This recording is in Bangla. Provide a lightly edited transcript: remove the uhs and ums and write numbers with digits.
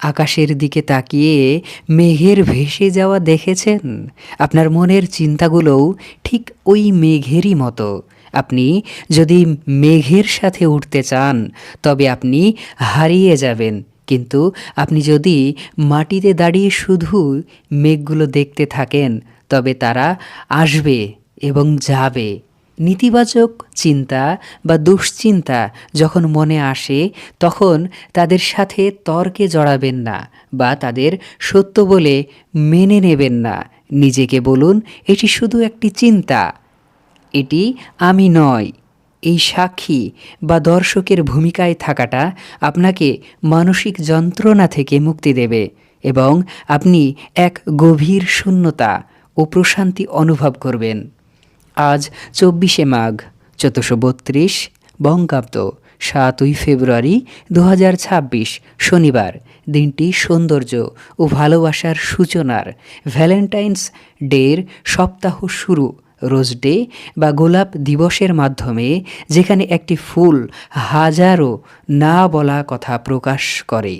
আকাশের দিকে তাকিয়ে মেঘের ভেসে যাওয়া দেখেছেন? আপনার মনের চিন্তাগুলোও ঠিক ওই মেঘেরই মতো। আপনি যদি মেঘের সাথে উঠতে চান তবে আপনি হারিয়ে যাবেন, কিন্তু আপনি যদি মাটিতে দাঁড়িয়ে শুধু মেঘগুলো দেখতে থাকেন তবে তারা আসবে এবং যাবে। নেতিবাচক চিন্তা বা দুশ্চিন্তা যখন মনে আসে তখন তাদের সাথে তর্কে জড়াবেন না বা তাদের সত্য বলে মেনে নেবেন না। নিজেকে বলুন, এটি শুধু একটি চিন্তা, এটি আমি নয়। এই সাক্ষী বা দর্শকের ভূমিকায় থাকাটা আপনাকে মানসিক যন্ত্রণা থেকে মুক্তি দেবে এবং আপনি এক গভীর শূন্যতা ও প্রশান্তি অনুভব করবেন। আজ ২৪শে মাঘ ১৪৩২ বঙ্গাব্দ, ৭ই ফেব্রুয়ারি ২০২৬ শনিবার। দিনটি সৌন্দর্য ও ভালোবাসার সূচনার, ভ্যালেন্টাইন্স ডের সপ্তাহ শুরু, রোজ ডে বা গোলাপ দিবসের মাধ্যমে, যেখানে একটি ফুল হাজারো না বলা কথা প্রকাশ করে।